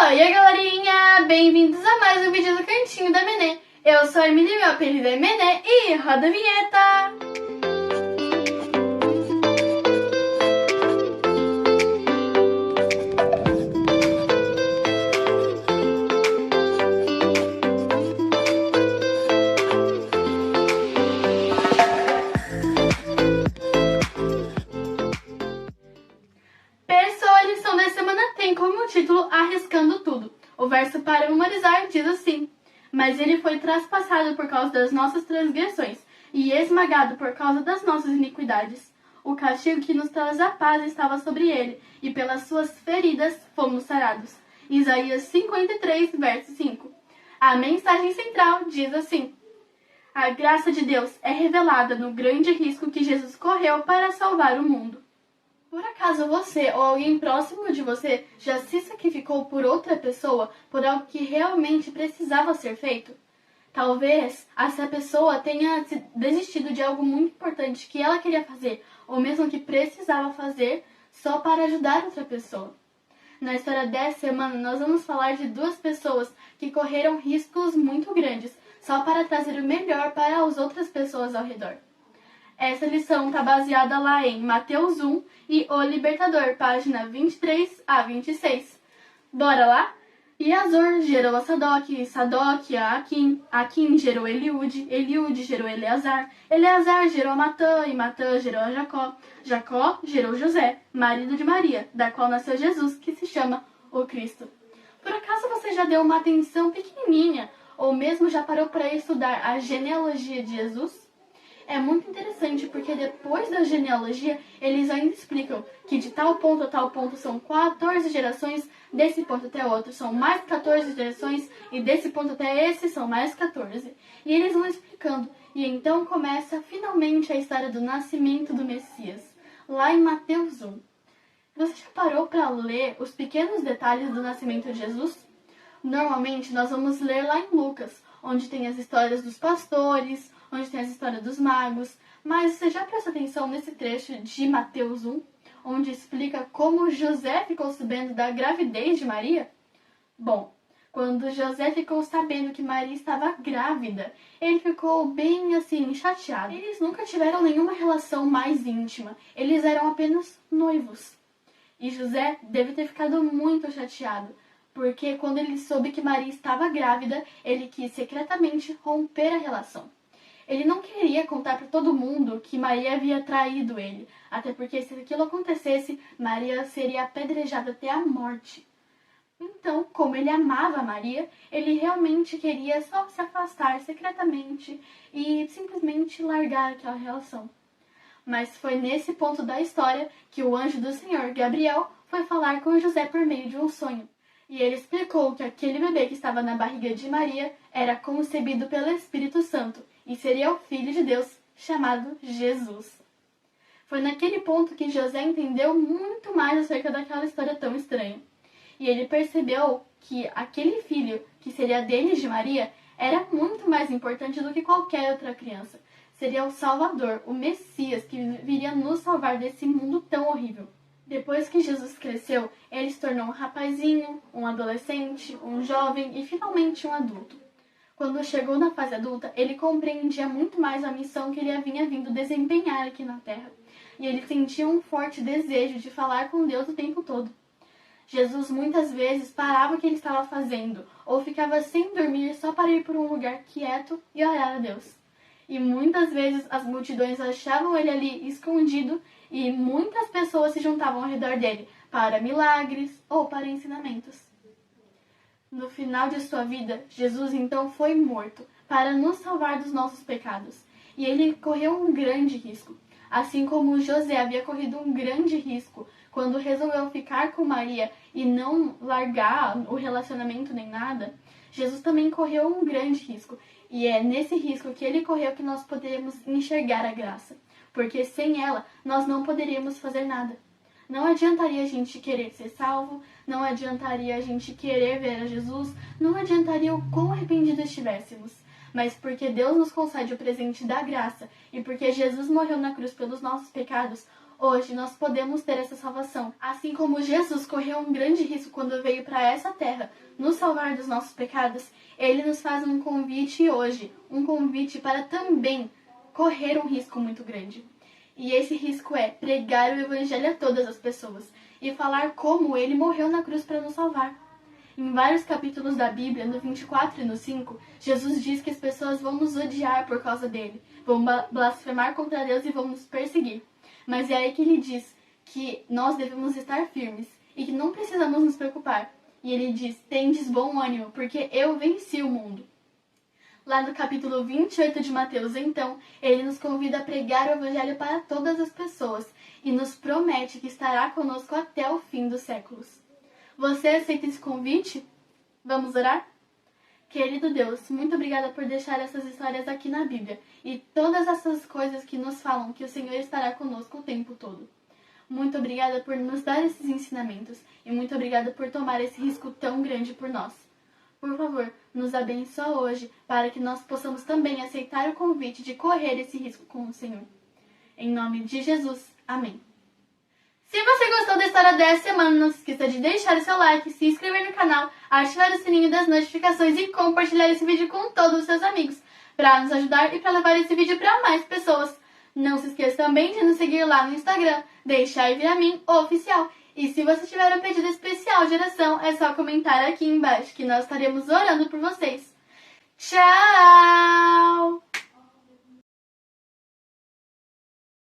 E aí galerinha, bem-vindos a mais um vídeo do Cantinho da Menê. Eu sou a Emily, meu apelido é Menê e roda a vinheta! A lição da semana tem como título Arriscando Tudo. O verso para memorizar diz assim: Mas ele foi traspassado por causa das nossas transgressões e esmagado por causa das nossas iniquidades. O castigo que nos traz a paz estava sobre ele, e pelas suas feridas fomos sarados. Isaías 53, verso 5. A mensagem central diz assim: A graça de Deus é revelada no grande risco que Jesus correu para salvar o mundo. Por acaso você ou alguém próximo de você já se sacrificou por outra pessoa por algo que realmente precisava ser feito? Talvez essa pessoa tenha desistido de algo muito importante que ela queria fazer, ou mesmo que precisava fazer, só para ajudar outra pessoa. Na história dessa semana, nós vamos falar de duas pessoas que correram riscos muito grandes, só para trazer o melhor para as outras pessoas ao redor. Essa lição está baseada lá em Mateus 1 e O Libertador, página 23 a 26. Bora lá? E Azor gerou a Sadoc a Aquim gerou Eliúde gerou Eleazar gerou a Matã, e Matã gerou a Jacó gerou José, marido de Maria, da qual nasceu Jesus, que se chama o Cristo. Por acaso você já deu uma atenção pequenininha, ou mesmo já parou para estudar a genealogia de Jesus? É muito interessante porque depois da genealogia, eles ainda explicam que de tal ponto a tal ponto são 14 gerações, desse ponto até outro são mais 14 gerações, e desse ponto até esse são mais 14. E eles vão explicando. E então começa finalmente a história do nascimento do Messias, lá em Mateus 1. Você já parou para ler os pequenos detalhes do nascimento de Jesus? Normalmente nós vamos ler lá em Lucas, onde tem as histórias dos pastores, onde tem as histórias dos magos, mas você já prestou atenção nesse trecho de Mateus 1, onde explica como José ficou sabendo da gravidez de Maria? Bom, quando José ficou sabendo que Maria estava grávida, ele ficou bem assim, chateado. Eles nunca tiveram nenhuma relação mais íntima, eles eram apenas noivos. E José deve ter ficado muito chateado, porque quando ele soube que Maria estava grávida, ele quis secretamente romper a relação. Ele não queria contar para todo mundo que Maria havia traído ele, até porque se aquilo acontecesse, Maria seria apedrejada até a morte. Então, como ele amava Maria, ele realmente queria só se afastar secretamente e simplesmente largar aquela relação. Mas foi nesse ponto da história que o anjo do Senhor, Gabriel, foi falar com José por meio de um sonho. E ele explicou que aquele bebê que estava na barriga de Maria era concebido pelo Espírito Santo e seria o Filho de Deus, chamado Jesus. Foi naquele ponto que José entendeu muito mais acerca daquela história tão estranha. E ele percebeu que aquele filho, que seria dele de Maria, era muito mais importante do que qualquer outra criança. Seria o Salvador, o Messias, que viria nos salvar desse mundo tão horrível. Depois que Jesus cresceu, ele se tornou um rapazinho, um adolescente, um jovem e finalmente um adulto. Quando chegou na fase adulta, ele compreendia muito mais a missão que ele havia vindo desempenhar aqui na Terra. E ele sentia um forte desejo de falar com Deus o tempo todo. Jesus muitas vezes parava o que ele estava fazendo, ou ficava sem dormir só para ir para um lugar quieto e orar a Deus. E muitas vezes as multidões achavam ele ali escondido e muitas pessoas se juntavam ao redor dele para milagres ou para ensinamentos. No final de sua vida, Jesus então foi morto para nos salvar dos nossos pecados. E ele correu um grande risco. Assim como José havia corrido um grande risco quando resolveu ficar com Maria e não largar o relacionamento nem nada, Jesus também correu um grande risco. E é nesse risco que ele correu que nós poderíamos enxergar a graça. Porque sem ela, nós não poderíamos fazer nada. Não adiantaria a gente querer ser salvo, não adiantaria a gente querer ver a Jesus, não adiantaria o quão arrependidos estivéssemos. Mas porque Deus nos concede o presente da graça e porque Jesus morreu na cruz pelos nossos pecados, Hoje nós podemos ter essa salvação. Assim como Jesus correu um grande risco quando veio para essa terra nos salvar dos nossos pecados, ele nos faz um convite hoje, um convite para também correr um risco muito grande. E esse risco é pregar o evangelho a todas as pessoas e falar como ele morreu na cruz para nos salvar. Em vários capítulos da Bíblia, no 24 e no 5, Jesus diz que as pessoas vão nos odiar por causa dele, vão blasfemar contra Deus e vão nos perseguir. Mas é aí que ele diz que nós devemos estar firmes e que não precisamos nos preocupar. E ele diz, tendes bom ânimo, porque eu venci o mundo. Lá no capítulo 28 de Mateus, então, ele nos convida a pregar o evangelho para todas as pessoas e nos promete que estará conosco até o fim dos séculos. Você aceita esse convite? Vamos orar? Querido Deus, muito obrigada por deixar essas histórias aqui na Bíblia e todas essas coisas que nos falam que o Senhor estará conosco o tempo todo. Muito obrigada por nos dar esses ensinamentos e muito obrigada por tomar esse risco tão grande por nós. Por favor, nos abençoa hoje para que nós possamos também aceitar o convite de correr esse risco com o Senhor. Em nome de Jesus, amém. Se você gostou da história dessa semana, não se esqueça de deixar o seu like, se inscrever no canal, ativar o sininho das notificações e compartilhar esse vídeo com todos os seus amigos, para nos ajudar e para levar esse vídeo para mais pessoas. Não se esqueça também de nos seguir lá no Instagram, Deixai Vir a Mim Oficial. E se você tiver um pedido especial de oração, é só comentar aqui embaixo que nós estaremos orando por vocês. Tchau!